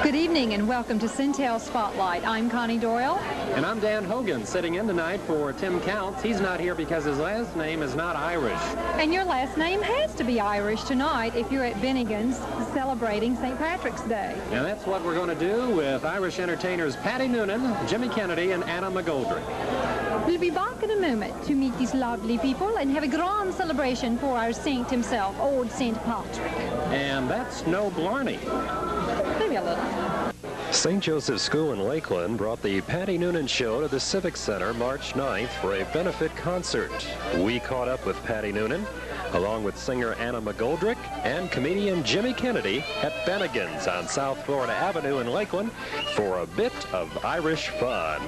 Good evening and welcome to Centel Spotlight. I'm Connie Doyle. And I'm Dan Hogan, sitting in tonight for Tim Counts. He's not here because his last name is not Irish. And your last name has to be Irish tonight if you're at Bennigan's celebrating St. Patrick's Day. And that's what we're going to do with Irish entertainers Paddy Noonan, Jimmy Kennedy, and Anna McGoldrick. We'll be back in a moment to meet these lovely people and have a grand celebration for our saint himself, old St. Patrick. And that's no blarney. Maybe a little. St. Joseph's School in Lakeland brought the Paddy Noonan Show to the Civic Center March 9th for a benefit concert. We caught up with Paddy Noonan, along with singer Anna McGoldrick and comedian Jimmy Kennedy at Bennigan's on South Florida Avenue in Lakeland for a bit of Irish fun.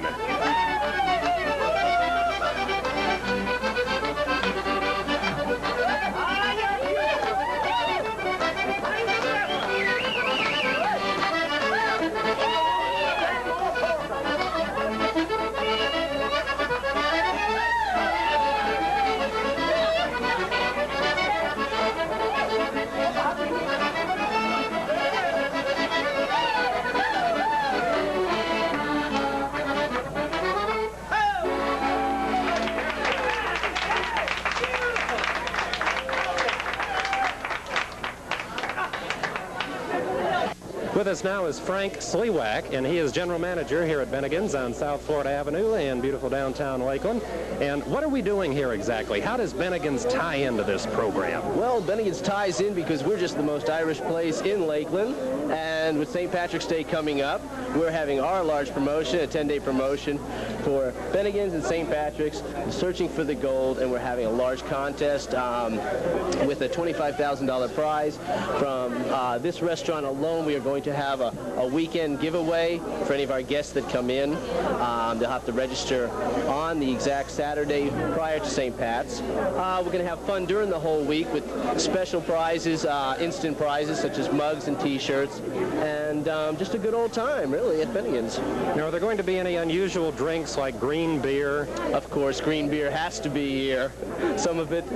With us now is Frank Sliwak, and he is general manager here at Bennigan's on South Florida Avenue in beautiful downtown Lakeland. And what are we doing here exactly? How does Bennigan's tie into this program? Well, Bennigan's ties in because we're just the most Irish place in Lakeland, and with St. Patrick's Day coming up, we're having our large promotion, a 10-day promotion for Bennigan's and St. Patrick's, searching for the gold, and we're having a large contest with a $25,000 prize. From this restaurant alone, we are going to have a weekend giveaway for any of our guests that come in. They'll have to register on the exact Saturday prior to St. Pat's. We're going to have fun during the whole week with special prizes, instant prizes such as mugs and T-shirts, and just a good old time, really, at Bennigan's. Now, are there going to be any unusual drinks like green beer? Of course, green beer has to be here. Some of it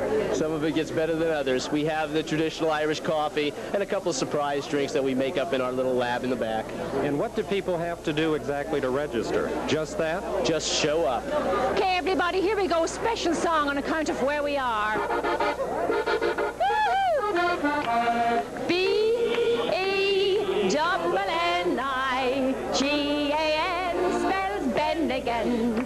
gets better than others. We have the traditional Irish coffee and a couple of surprise drinks that we make up in our little lab in the back. And what do people have to do exactly to register? Just that? Just show up. Okay, everybody, here we go. Special song on account of where we are. B-E-double-N-I-G-A-N spells Bennigan.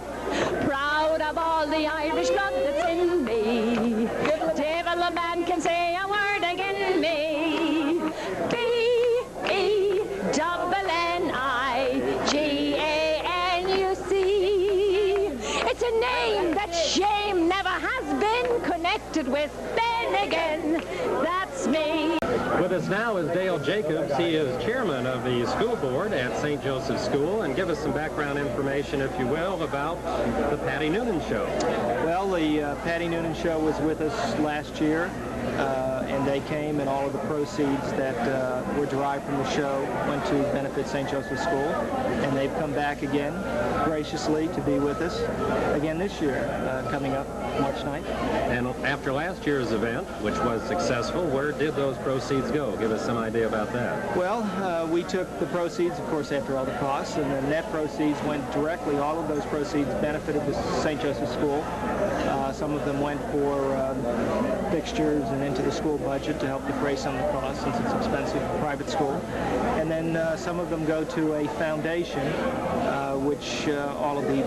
Proud of all the Irish blood that's in me. Devil a man can say a word against me. B-E-double-N-I-G-A-N, you see. It's a name that shame never has been connected with. Bennigan, that's me. With us now is Dale Jacobs. He is chairman of the school board at St. Joseph's School. And give us some background information, if you will, about the Paddy Noonan Show. Well, the Paddy Noonan Show was with us last year, and they came, and all of the proceeds that were derived from the show went to benefit St. Joseph's School, and they've come back again graciously to be with us again this year, coming up March 9th. And after last year's event, which was successful, where did those proceeds go? Give us some idea about that. Well, we took the proceeds, of course, after all the costs, and the net proceeds went directly, all of those proceeds benefited the St. Joseph's School. Some of them went for fixtures and into the school budget to help defray some of the costs, since it's expensive private school. And then some of them go to a foundation, which all of the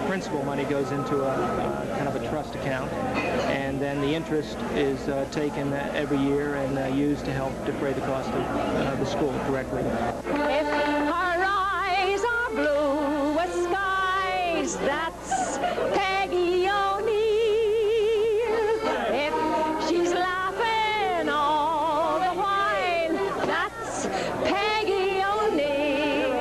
principal money goes into a kind of a trust account. And then the interest is taken every year and used to help defray the cost of the school directly. If her eyes are blue as skies, that's Peggy O'Neill. If she's laughing all the while, that's Peggy O'Neill.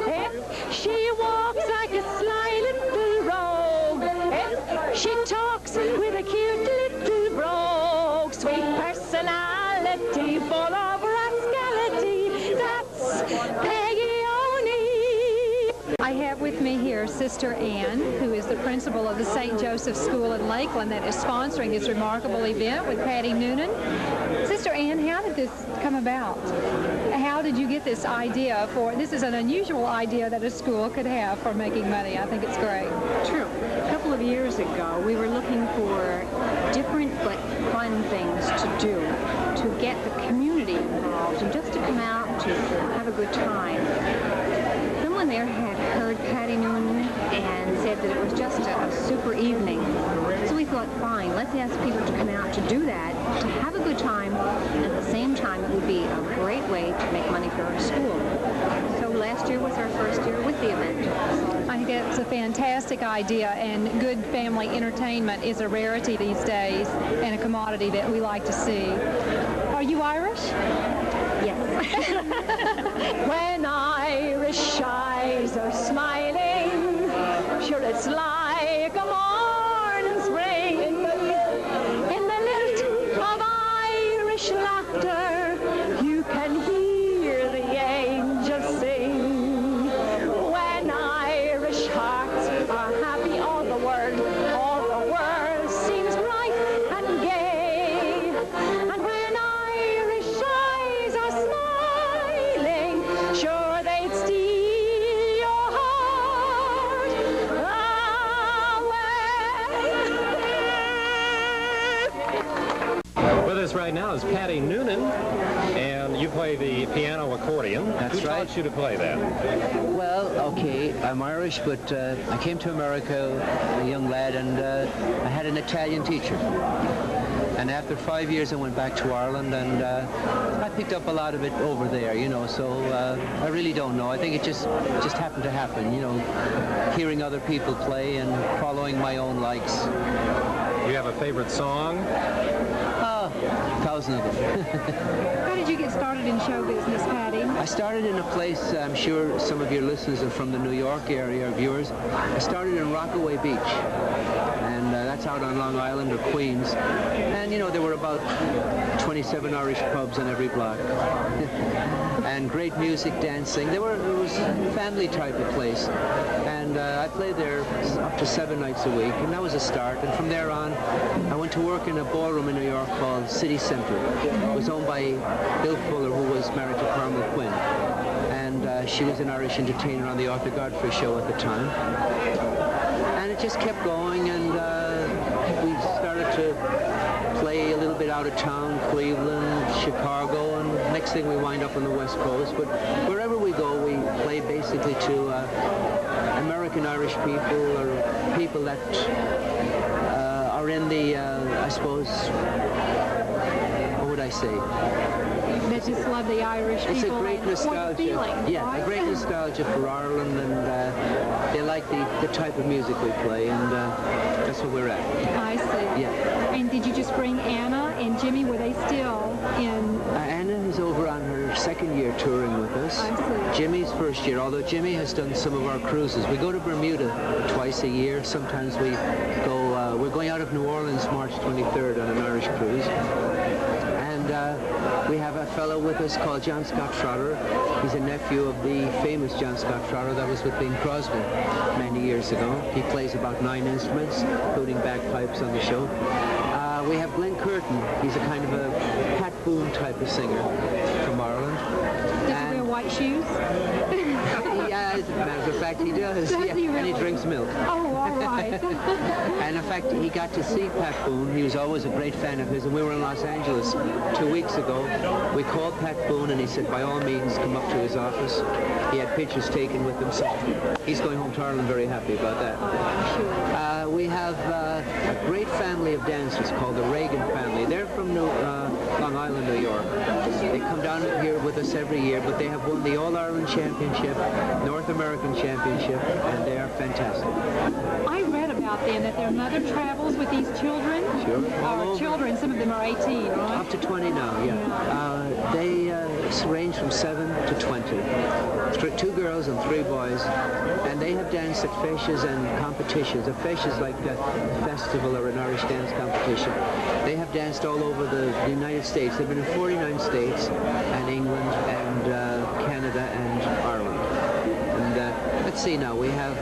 If she walks like a sly little rogue, if she talks with a cute little brogue, sweet personality, full of rascality, that's Peggy O'Neill. I have have with me here Sister Ann, who is the principal of the St. Joseph School in Lakeland that is sponsoring this remarkable event with Paddy Noonan. Sister Ann, how did this come about? How did you get this idea for, this is an unusual idea that a school could have for making money. I think it's great. True. A couple of years ago, we were looking for different but fun things to do to get the community involved and just to come out to have a good time. Someone there had heard Paddy Noonan and said that it was just a super evening. So we thought, fine, let's ask people to come out to do that, to have a good time, and at the same time it would be a great way to make money for our school. So last year was our first year with the event. I think that's a fantastic idea, and good family entertainment is a rarity these days and a commodity that we like to see. Are you Irish? Yes. When Irish eyes are smiling, sure it's like a morning spring. In the lilt of Irish laughter, you can hear the angels sing. When Irish hearts are happy, all the world seems bright and gay. And when Irish eyes are smiling, sure they'd steal your heart away. With us right now is Paddy Noonan, and you play the piano accordion. That's Who right. taught you to play that? Well, okay, I'm Irish, but I came to America a young lad, and I had an Italian teacher. And after 5 years, I went back to Ireland, and I picked up a lot of it over there, you know, so I really don't know. I think it just happened to happen, you know, hearing other people play and following my own likes. Do you have a favorite song? Thousands of them. How did you get started in show business, Paddy? I started in a place, I'm sure some of your listeners are from the New York area, or viewers. I started in Rockaway Beach, and that's out on Long Island or Queens. And, you know, there were about 27 Irish pubs on every block. And great music, dancing. It was a family type of place. And I played there up to 7 nights a week, and that was a start. And from there on, I went to work in a ballroom in New York called City Centel. It was owned by Bill Fuller, who was married to Carmel Quinn. And she was an Irish entertainer on the Arthur Godfrey show at the time. And it just kept going, and we started to play a little bit out of town, Cleveland, Chicago, and next thing we wind up on the West Coast. But wherever we go, we play basically to American Irish people, or people that are in the, I suppose, what would I say? That just love the Irish people. It's a great nostalgia. Feeling, yeah, right? a great nostalgia for Ireland, and they like the type of music we play, and that's what we're at. I see. Yeah. And did you just bring Anna and Jimmy? Were they still in? Anna is over on her second year touring with us. I see. Jimmy's first year, although Jimmy has done some of our cruises. We go to Bermuda twice a year. Sometimes we go, we're going out of New Orleans March 23rd on an Irish cruise. And we have a fellow with us called John Scott Trotter. He's a nephew of the famous John Scott Trotter that was with Bing Crosby many years ago. He plays about 9 instruments, including bagpipes on the show. We have Glenn Curtin. He's a kind of a Pat Boone type of singer from Ireland. Does he wear white shoes? Yeah, as a matter of fact, he does. Does Yeah, he and he really? drinks milk. Oh, all right. And in fact, he got to see Pat Boone. He was always a great fan of his, and we were in Los Angeles 2 weeks ago. We called Pat Boone, and he said, by all means, come up to his office. He had pictures taken with him, so he's going home to Ireland very happy about that. We have a great family of dancers called the Reagan family. They're from Long Island, New York. They come down here with us every year, but they have won the All-Ireland Championship, North American Championship, and they are fantastic. I read about them that their mother travels with these children. Sure. All Or over. children, some of them are 18, right? Up to 20 now, yeah. They range from 7 to 20. 2 girls and 3 boys. And they have danced at feshas and competitions. A fesh is like a festival or an Irish dance competition. They have danced all over the United States. They've been in 49 states, and England, and Canada, and Ireland. And see now. We have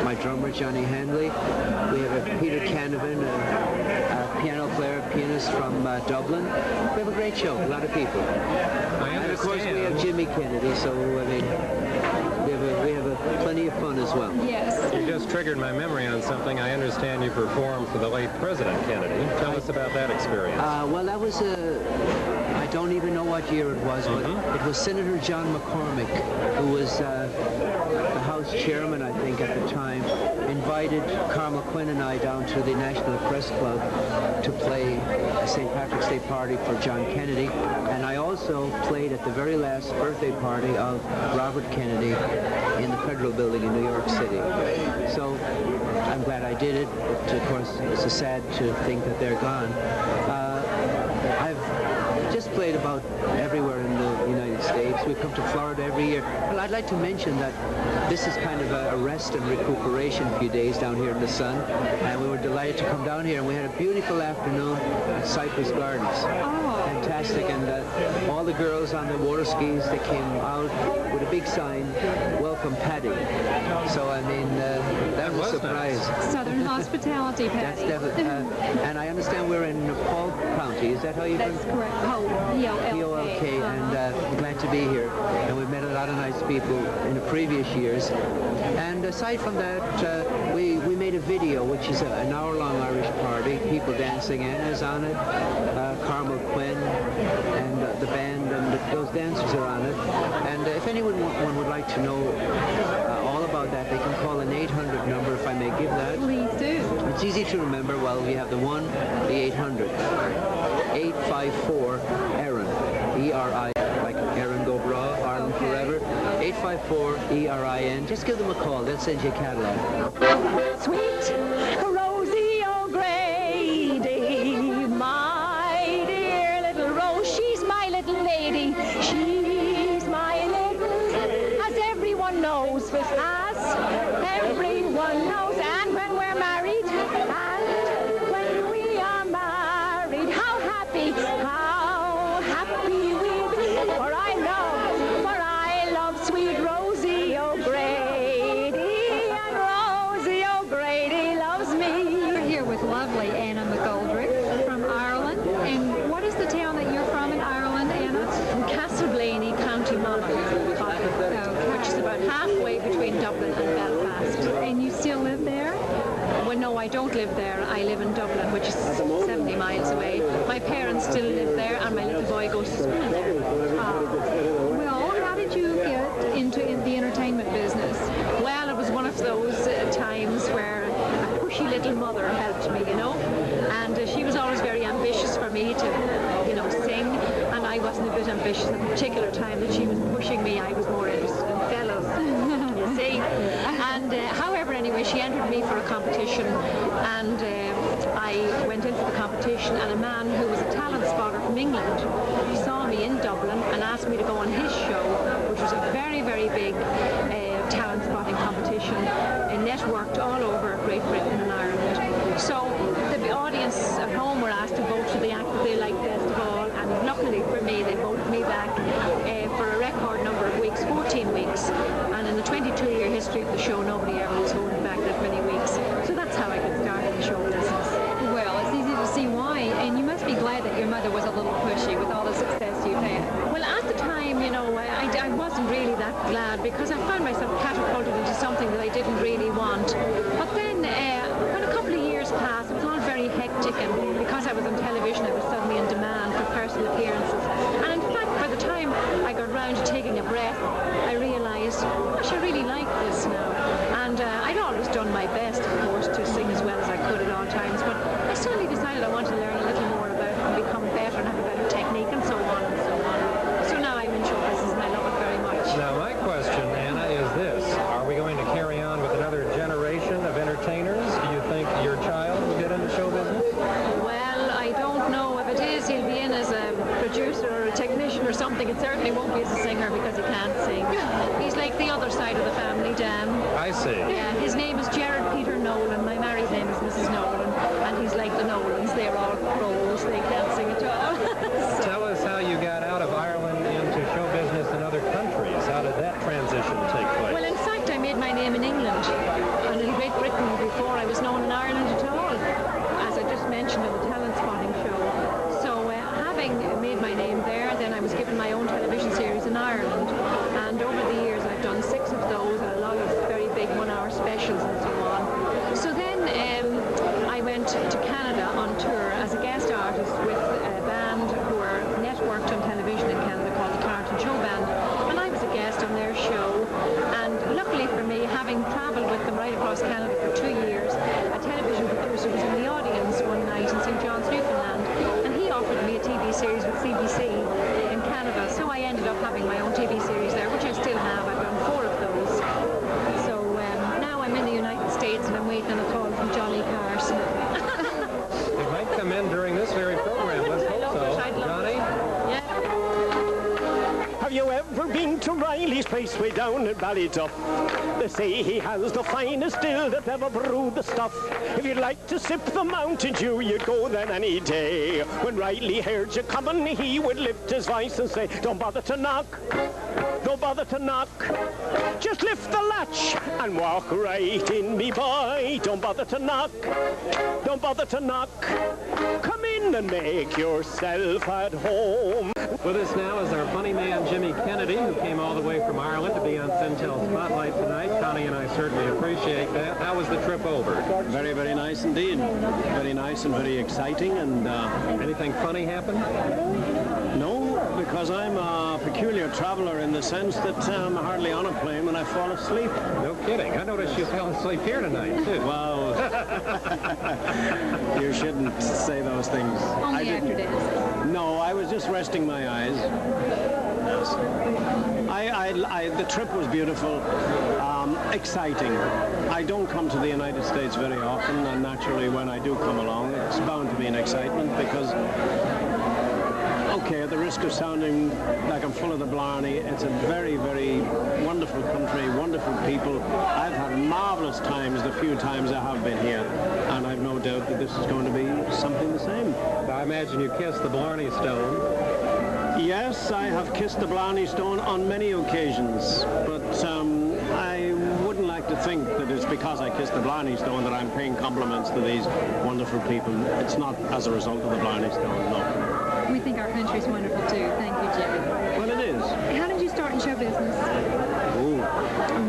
my drummer, Johnny Handley. We have Peter Canavan, a piano player, pianist from Dublin. We have a great show, a lot of people. And of course we have Jimmy Kennedy, so I mean, we have plenty of fun as well. Yes. You just triggered my memory on something. I understand you performed for the late President Kennedy. Tell us about that experience. Well, that was I don't even know what year it was, but it was Senator John McCormick, who was the House Chairman, I think, at the time, invited Carmel Quinn and I down to the National Press Club to play a St. Patrick's Day party for John Kennedy, and I also played at the very last birthday party of Robert Kennedy in the Federal Building in New York City. So I'm glad I did it, but of course it's sad to think that they're gone. I've just played about everywhere in the United States. We come to Florida every year. Well, I'd like to mention that this is kind of a rest and recuperation few days down here in the sun, and we were delighted to come down here, and we had a beautiful afternoon at Cypress Gardens. Oh. Fantastic, and all the girls on the water skis, they came out with a big sign, "Welcome Paddy." So I mean, that was a surprise. Southern hospitality, Paddy. That's definitely, and I understand we're in Polk County. Is that how you? That's correct. P-O-L-K. And glad to be here. And we've met a lot of nice people in the previous years. And aside from that, we made a video, which is an hour-long Irish party. People dancing. Anna's on it. Carmel Quinn and the band, and those dancers are on it. And if anyone would like to know all about that, they can call an 800 number, if I may give that. Please do. It's easy to remember. Well, we have the 1, the 800. 854 Erin, E-R-I, like Erin Go Bra, Ireland Forever. 854 E-R-I-N. Just give them a call. They'll send you a catalog. Sweet Rosie O'Grady, my dear little Rose, she's my little lady. She's my little, as everyone knows, as everyone knows. And when we're married, and when we are married, how happy we'll be. For I love sweet Rosie O'Grady, and Rosie O'Grady loves me. We're here with lovely Anna McGoldrick from Ireland. And what is the town that you're from in Ireland, Anna? From Castleblaney, County Monaghan, which is about halfway between Dublin and Belfast. And you still live there? Well, no, I don't live there. I live in Dublin, which is 70 miles away. My parents still live there, and my little boy goes to school there. Well, how did you get into the entertainment business? Well, it was one of those times where a pushy little mother helped me, you know, and she was always very ambitious for me to, you know, sing, and I wasn't a bit ambitious. At the particular time that she was pushing me, I was more interested in fellas, you see. And however, anyway, she entered me for a competition, and I went in for the competition, and a man who was a talent spotter from England saw me in Dublin and asked me to go on his show, which was a very, very big talent spotting competition, networked all over Great Britain and Ireland. So the audience at home were asked to vote for the actor they liked best of all, and luckily for me, they voted me back for a record number of weeks, 14 weeks, and in the 22-year history of the show, nobody ever was voted back that many weeks. So that's how I got started in show business. Well, it's easy to see why, and you must be glad that your mother was a little pushy with all the success you've had. Well, at the time, you know, I wasn't really that glad, because I found myself catapulted into something that I didn't really want. But then, when a couple of years passed, it was all very hectic, and because I was on television, I was suddenly in demand for personal appearances. And in fact, by the time I got round to taking a breath, I realised, gosh, I really like this now. And I'd always done my best, of course, to sing as well as I could at all times, but I suddenly decided I wanted to learn a little more about it and become better and have a better technique, and so on and so on. So now I'm in show business, and I love it very much. Now, my question, Anna, is this. Are we going to carry on with another generation of entertainers? Do you think your child will get into show business? Well, I don't know. If it is, he'll be in as a producer or a technician or something. It certainly won't be as a singer, because he can't sing. He's like the other side of the family, Dan. I see. Yeah, his name is Jared Peter Nolan. My married name is Mrs. Nolan, and he's like the Nolans. They're all pros. They can't sing at all. So. Tell us how you got out of Ireland into show business in other countries. How did that transition take place? Well, in fact, I made my name in England. right across Canada for 2 years. A television producer was in the audience one night in St. John's, Newfoundland, and he offered me a TV series with CBC in Canada. So I ended up having my own TV series there, which I still have. I've done 4 of those. So now I'm in the United States and I'm waiting on a call from Johnny Carson. He might come in during this very program. Let's hope so. Johnny? Yeah. Have you ever been to Riley's place way down in Ballyduff? They say he has the finest still that ever brewed the stuff. If you'd like to sip the Mountain Dew, you'd go then any day. When Riley heard you coming, he would lift his voice and say, don't bother to knock, don't bother to knock. Just lift the latch and walk right in, me boy. Don't bother to knock, don't bother to knock. Come in and make yourself at home. With us now is our funny man, Jimmy Kennedy, who came all the way from Ireland to be on Centel Spotlight tonight. Connie and I certainly appreciate that. How was the trip over? Very, very nice indeed. Very nice and very exciting. And anything funny happen? No, because I'm a peculiar traveler in the sense that I'm hardly on a plane when I fall asleep. No kidding. I noticed you fell asleep here tonight, too. Well, you shouldn't say those things. Only after dinner. No, I was just resting my eyes. Yes. The trip was beautiful, exciting. I don't come to the United States very often, and naturally when I do come along, it's bound to be an excitement because, okay, at the risk of sounding like I'm full of the blarney, it's a very, very wonderful country, wonderful people. I've had marvelous times the few times I have been here, and I've no doubt that this is going to be something the same. I imagine you kissed the Blarney Stone. Yes, I have kissed the Blarney Stone on many occasions, but I wouldn't like to think that it's because I kissed the Blarney Stone that I'm paying compliments to these wonderful people. It's not as a result of the Blarney Stone, no. We think our country's wonderful, too. Thank you, Jimmy. Well, it is. How did you start in show business? Ooh.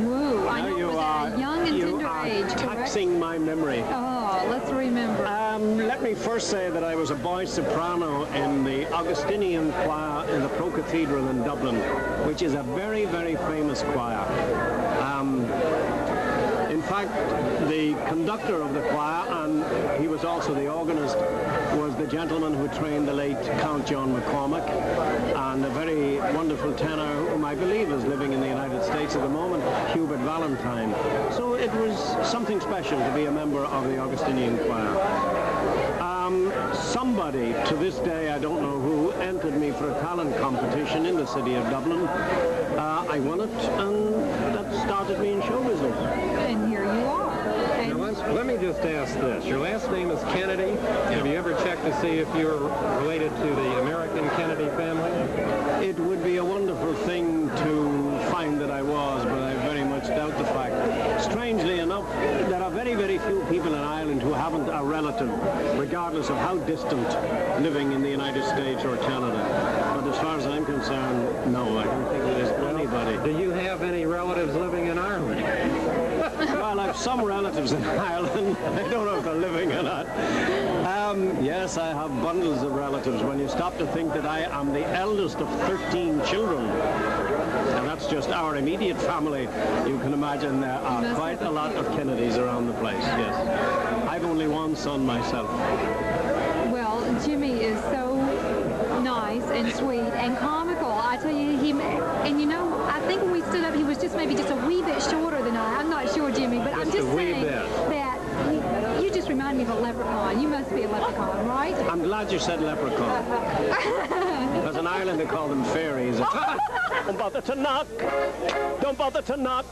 Woo. I know it was at a young and tender age, correct? Taxing my memory. Oh, let's remember. Let me first say that I was a boy soprano in the Augustinian choir in the Pro Cathedral in Dublin, which is a very, very famous choir. In fact, the conductor of the choir, and he was also the organist, was the gentleman who trained the late Count John McCormack, and a very wonderful tenor whom I believe is living in the United States at the moment, Hubert Valentine. So it was something special to be a member of the Augustinian choir. Somebody, to this day, I don't know who, entered me for a talent competition in the city of Dublin. I won it, and that started me in show business. And here you are. And Now, let me just ask this. Your last name is Kennedy. Have you ever checked to see if you're related to the American Kennedy family? It would be a wonderful thing to find that I was, but I very much doubt the fact. Strangely enough, there are very, very few people in Ireland who haven't a relative, regardless of how distant, living in the United States or Canada. But as far as I'm concerned, no, I don't think there's anybody. Do you have any relatives living in Ireland? Well, I've some relatives in Ireland. I don't know if they're living or not. Yes, I have bundles of relatives. When you stop to think that I am the eldest of 13 children, and that's just our immediate family, you can imagine there are quite a lot of Kennedys around the place, yes. I've only one son myself. well, Jimmy is so nice and sweet and comical. I tell you, and you know, I think when we stood up, he was just maybe just a wee bit shorter than I. I'm not sure, Jimmy, but I'm just saying that you just remind me of a leprechaun. You must be a leprechaun, right? I'm glad you said leprechaun. Because in Ireland they call them fairies. Don't bother to knock. Don't bother to knock.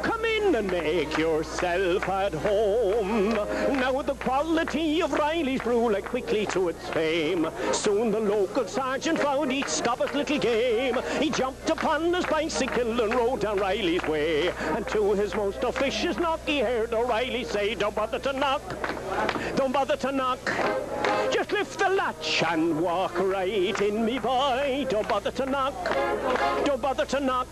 Come in and make yourself at home. Now the quality of Riley's brew led quickly to its fame. Soon the local sergeant found each stopper's little game. He jumped upon his bicycle and rode down Riley's way. And to his most officious knock he heard O'Reilly say, don't bother to knock. Don't bother to knock. Just lift the latch and walk right in, me boy. Don't bother to knock. Don't bother to knock.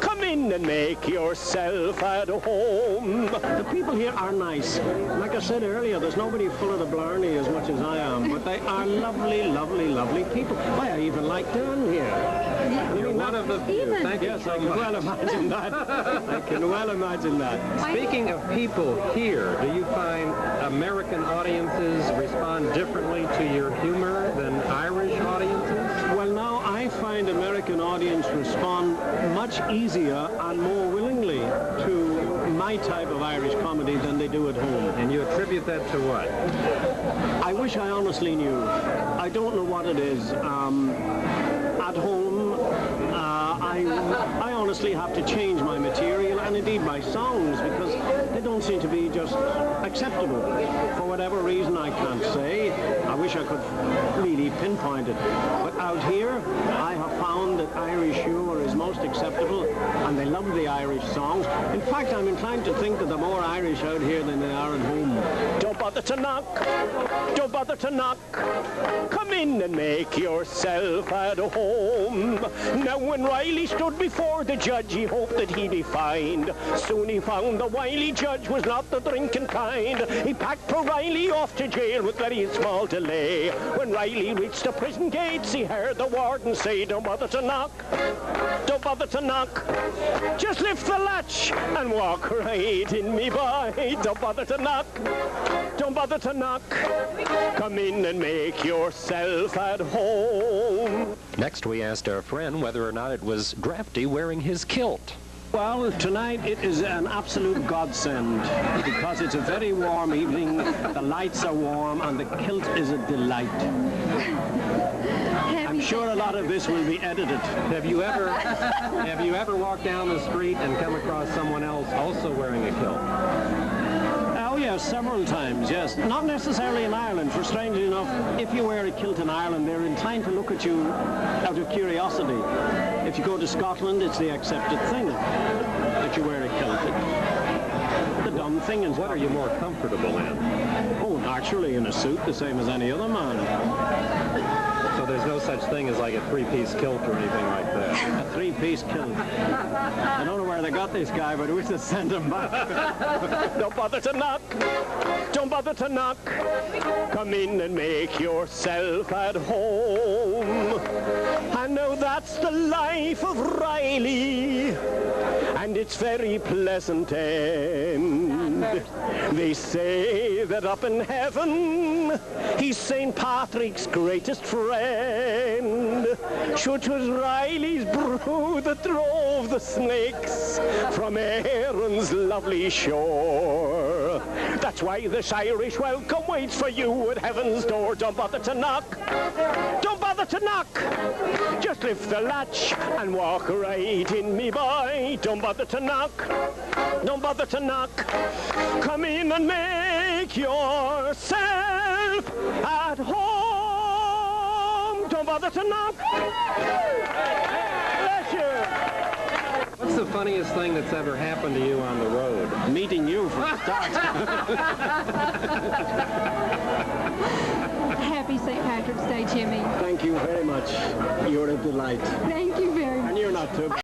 Come in and make yourself at home. The people here are nice. Like I said earlier, there's nobody full of the blarney as much as I am, but they are lovely, lovely, lovely people. Why, I even like down here. I mean, One of the few. Thank you Yes, so I can much. well imagine that. I can well imagine that. Speaking of people here, do you find American audiences respond differently to your humor than Irish audiences? Well, now I find American audience respond much easier and more willingly to my type of Irish comedy than they do at home. And you attribute that to what? I wish I honestly knew. I don't know what it is. At home, I honestly have to change my material and indeed my songs because they don't seem to be just acceptable. For whatever reason, I can't say. I wish I could really pinpoint it. But out here, I have found that Irish humor is most acceptable and they love the Irish songs. In fact, I'm inclined to think that they're more Irish out here than they are at home. Don't bother to knock. Don't bother to knock. Come in and make yourself at home. Now when Riley stood before the judge, he hoped that he'd be fined. Soon he found the wily judge was not the drinking kind. He packed poor Riley off to jail with very small delay. When Riley reached the prison gates, he heard the warden say, don't bother to knock. Don't bother to knock. Just lift the latch and walk right in, me boy. Don't bother to knock. Don't bother to knock. Come in and make yourself at home. Next, we asked our friend whether or not it was drafty wearing his kilt. Well, tonight it is an absolute godsend because it's a very warm evening, the lights are warm, and the kilt is a delight. I'm sure a lot of this will be edited. Have you ever walked down the street and come across someone else also wearing a kilt? Oh yes, several times, yes. Not necessarily in Ireland, for strangely enough, if you wear a kilt in Ireland, they're inclined to look at you out of curiosity. If you go to Scotland, it's the accepted thing that you wear a kilt. The dumb thing is... What are you more comfortable in? Oh, naturally in a suit, the same as any other man. So there's no such thing as like a three-piece kilt or anything like that? A three-piece kilt. I don't know where they got this guy, but I wish they'd send him back. Don't bother to knock. Don't bother to knock. Come in and make yourself at home. I know that's the life of Riley, and it's very pleasant end. They say that up in heaven, he's St. Patrick's greatest friend. Sure, 'twas Riley's brew that drove the snakes from Erin's lovely shore. That's why this Irish welcome waits for you at heaven's door. Don't bother to knock. Don't bother to knock. Just lift the latch and walk right in, me boy. Don't bother to knock. Don't bother to knock. Come in and make yourself at home. Don't bother to knock. Bless you. What's the funniest thing that's ever happened to you on the road? Meeting you for a start. Happy St. Patrick's Day, Jimmy. Thank you very much. You're a delight. Thank you very much. And you're not too